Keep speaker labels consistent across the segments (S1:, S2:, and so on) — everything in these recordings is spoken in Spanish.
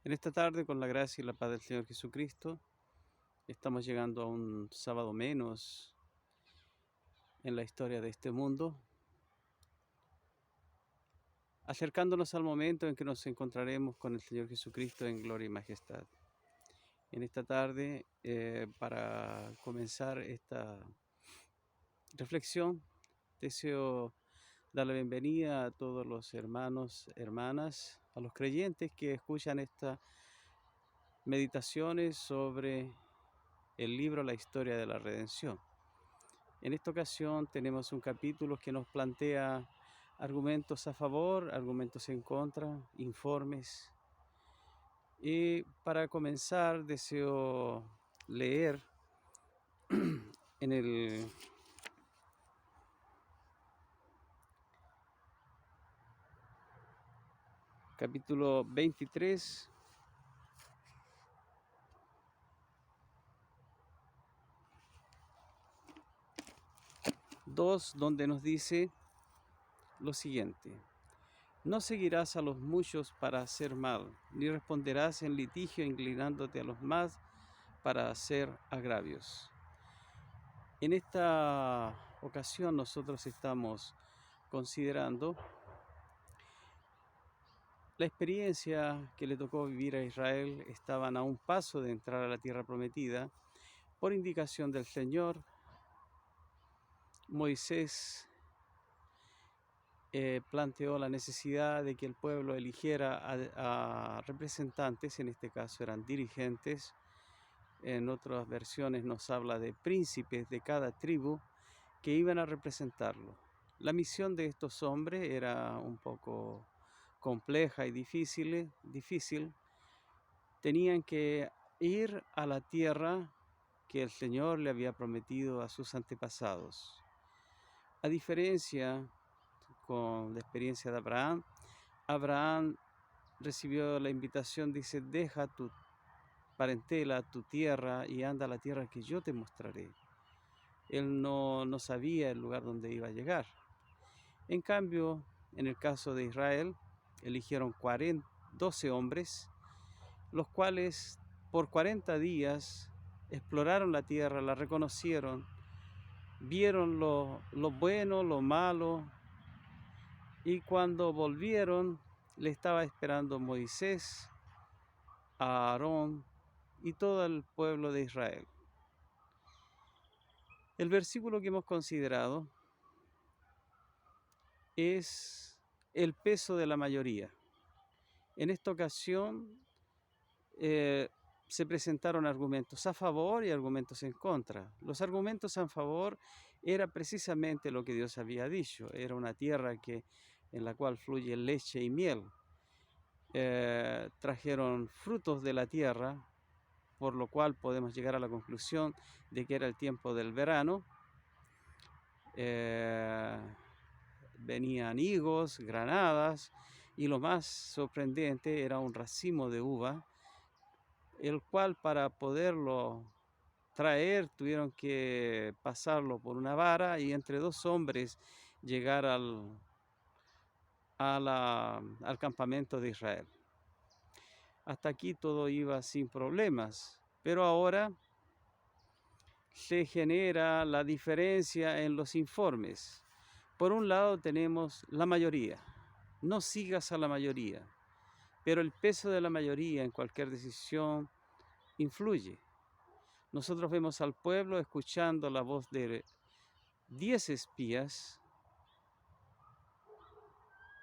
S1: En esta tarde, con la gracia y la paz del Señor Jesucristo, estamos llegando a un sábado menos en la historia de este mundo, acercándonos al momento en que nos encontraremos con el Señor Jesucristo en gloria y majestad. En esta tarde, para comenzar esta reflexión, deseo dar la bienvenida a todos los hermanos, hermanas, a los creyentes que escuchan estas meditaciones sobre el libro La historia de la redención. En esta ocasión tenemos un capítulo que nos plantea argumentos a favor, argumentos en contra, informes. Y para comenzar deseo leer en el capítulo 23, donde nos dice lo siguiente: no seguirás a los muchos para hacer mal, ni responderás en litigio inclinándote a los más para hacer agravios. En esta ocasión nosotros estamos considerando la experiencia que le tocó vivir a Israel. Estaban a un paso de entrar a la tierra prometida. Por indicación del Señor, Moisés planteó la necesidad de que el pueblo eligiera a representantes, en este caso eran dirigentes. En otras versiones nos habla de príncipes de cada tribu que iban a representarlo. La misión de estos hombres era un poco compleja y difícil. Tenían que ir a la tierra que el Señor le había prometido a sus antepasados. A diferencia con la experiencia de Abraham, Abraham recibió la invitación, dice: deja tu parentela, tu tierra, y anda a la tierra que yo te mostraré. Él no sabía el lugar donde iba a llegar. En cambio, en el caso de Israel, eligieron 12 hombres, los cuales por 40 días exploraron la tierra, la reconocieron, vieron lo bueno, lo malo, y cuando volvieron le estaba esperando Moisés, a Aarón y todo el pueblo de Israel. El versículo que hemos considerado es el peso de la mayoría. En esta ocasión se presentaron argumentos a favor y argumentos en contra. Los argumentos a favor era precisamente lo que Dios había dicho. Era una tierra en la cual fluye leche y miel. Trajeron frutos de la tierra, por lo cual podemos llegar a la conclusión de que era el tiempo del verano. Venían higos, granadas, y lo más sorprendente era un racimo de uva, el cual para poderlo traer tuvieron que pasarlo por una vara y entre dos hombres llegar al campamento de Israel. Hasta aquí todo iba sin problemas, pero ahora se genera la diferencia en los informes. Por un lado tenemos la mayoría. No sigas a la mayoría, pero el peso de la mayoría en cualquier decisión influye. Nosotros vemos al pueblo escuchando la voz de 10 espías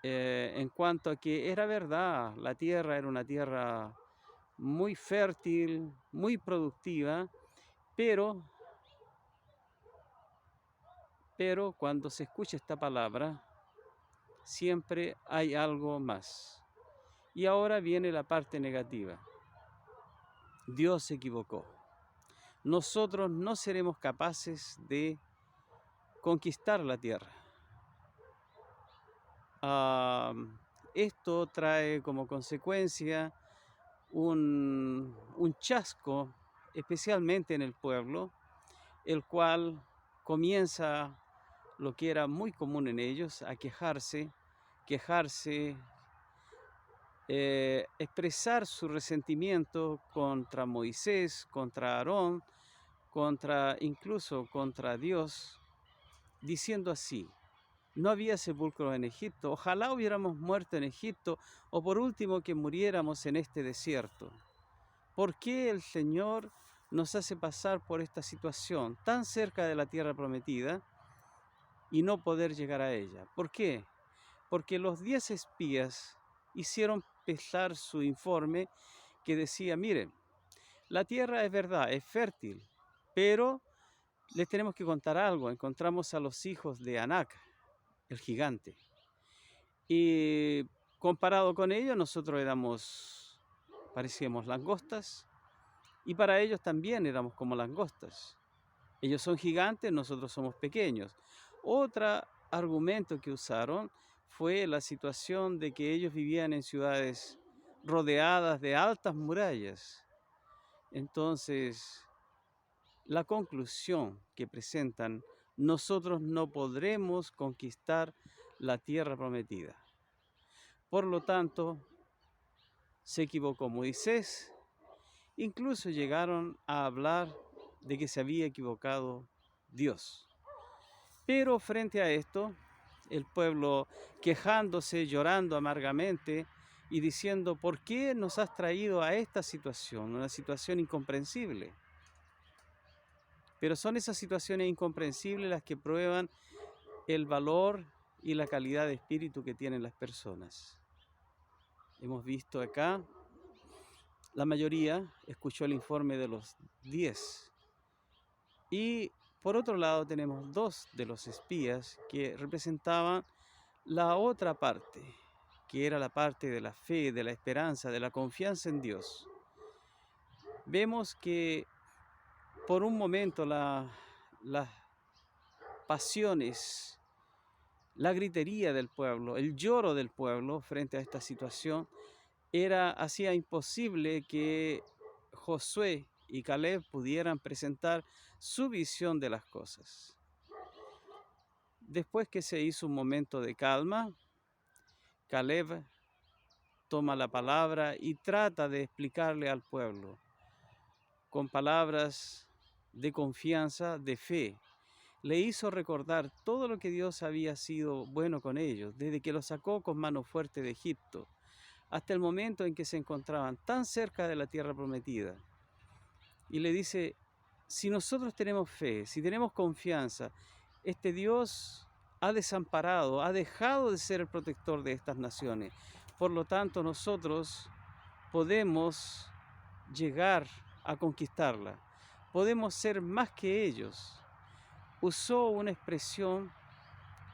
S1: en cuanto a que era verdad, la tierra era una tierra muy fértil, muy productiva, pero cuando se escucha esta palabra, siempre hay algo más. Y ahora viene la parte negativa. Dios se equivocó. Nosotros no seremos capaces de conquistar la tierra. Esto trae como consecuencia un chasco, especialmente en el pueblo, el cual comienza, lo que era muy común en ellos, a quejarse, expresar su resentimiento contra Moisés, contra Aarón, incluso contra Dios, diciendo así: no había sepulcro en Egipto, ojalá hubiéramos muerto en Egipto, o por último que muriéramos en este desierto. ¿Por qué el Señor nos hace pasar por esta situación tan cerca de la tierra prometida y no poder llegar a ella? ¿Por qué? Porque los 10 espías hicieron pesar su informe que decía: miren, la tierra es verdad, es fértil, pero les tenemos que contar algo. Encontramos a los hijos de Anac, el gigante. Y comparado con ellos, nosotros parecíamos langostas, y para ellos también éramos como langostas. Ellos son gigantes, nosotros somos pequeños. Otro argumento que usaron fue la situación de que ellos vivían en ciudades rodeadas de altas murallas. Entonces, la conclusión que presentan: nosotros no podremos conquistar la tierra prometida. Por lo tanto, se equivocó Moisés. Incluso llegaron a hablar de que se había equivocado Dios. Pero frente a esto, el pueblo quejándose, llorando amargamente y diciendo: ¿por qué nos has traído a esta situación? Una situación incomprensible. Pero son esas situaciones incomprensibles las que prueban el valor y la calidad de espíritu que tienen las personas. Hemos visto acá, la mayoría escuchó el informe de los 10. Y por otro lado tenemos 2 de los espías que representaban la otra parte, que era la parte de la fe, de la esperanza, de la confianza en Dios. Vemos que por un momento las pasiones, la gritería del pueblo, el lloro del pueblo frente a esta situación hacía imposible que Josué y Caleb pudieran presentar su visión de las cosas. Después que se hizo un momento de calma, Caleb toma la palabra y trata de explicarle al pueblo con palabras de confianza, de fe. Le hizo recordar todo lo que Dios había sido bueno con ellos, desde que los sacó con mano fuerte de Egipto, hasta el momento en que se encontraban tan cerca de la tierra prometida. Y le dice: si nosotros tenemos fe, si tenemos confianza, este Dios ha desamparado, ha dejado de ser el protector de estas naciones. Por lo tanto, nosotros podemos llegar a conquistarla. Podemos ser más que ellos. Usó una expresión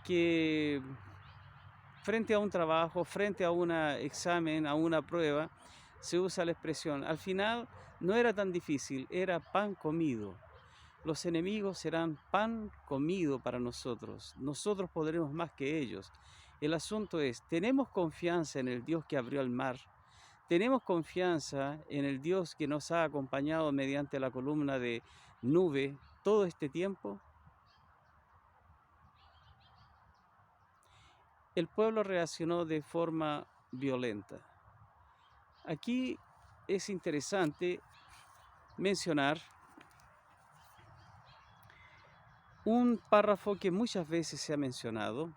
S1: que frente a un trabajo, frente a un examen, a una prueba, se usa la expresión: al final no era tan difícil, era pan comido. Los enemigos serán pan comido para nosotros. Nosotros podremos más que ellos. El asunto es: ¿tenemos confianza en el Dios que abrió el mar? ¿Tenemos confianza en el Dios que nos ha acompañado mediante la columna de nube todo este tiempo? El pueblo reaccionó de forma violenta. Aquí es interesante mencionar un párrafo que muchas veces se ha mencionado,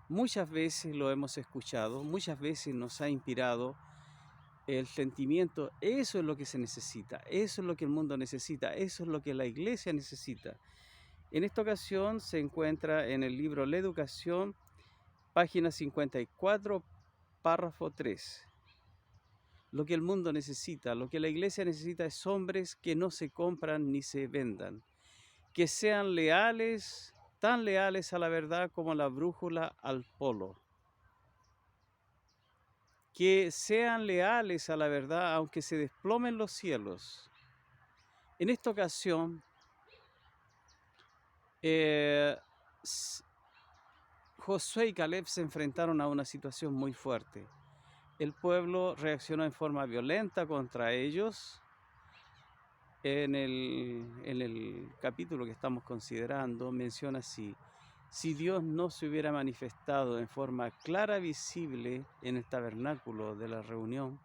S1: muchas veces lo hemos escuchado, muchas veces nos ha inspirado el sentimiento: eso es lo que se necesita, eso es lo que el mundo necesita, eso es lo que la iglesia necesita. En esta ocasión se encuentra en el libro La Educación, página 54, párrafo 3. Lo que el mundo necesita, lo que la iglesia necesita es hombres que no se compran ni se vendan, que sean leales, tan leales a la verdad como la brújula al polo. Que sean leales a la verdad aunque se desplomen los cielos. En esta ocasión, Josué y Caleb se enfrentaron a una situación muy fuerte. El pueblo reaccionó en forma violenta contra ellos. En el capítulo que estamos considerando menciona así: si Dios no se hubiera manifestado en forma clara, visible en el tabernáculo de la reunión,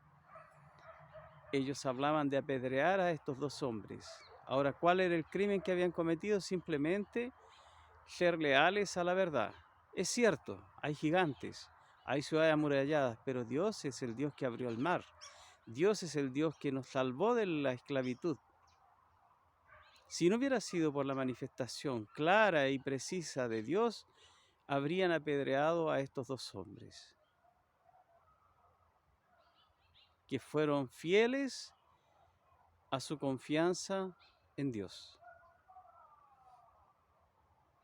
S1: ellos hablaban de apedrear a estos dos hombres. Ahora, ¿cuál era el crimen que habían cometido? Simplemente ser leales a la verdad. Es cierto, hay gigantes, hay ciudades amuralladas, pero Dios es el Dios que abrió el mar. Dios es el Dios que nos salvó de la esclavitud. Si no hubiera sido por la manifestación clara y precisa de Dios, habrían apedreado a estos dos hombres, que fueron fieles a su confianza en Dios.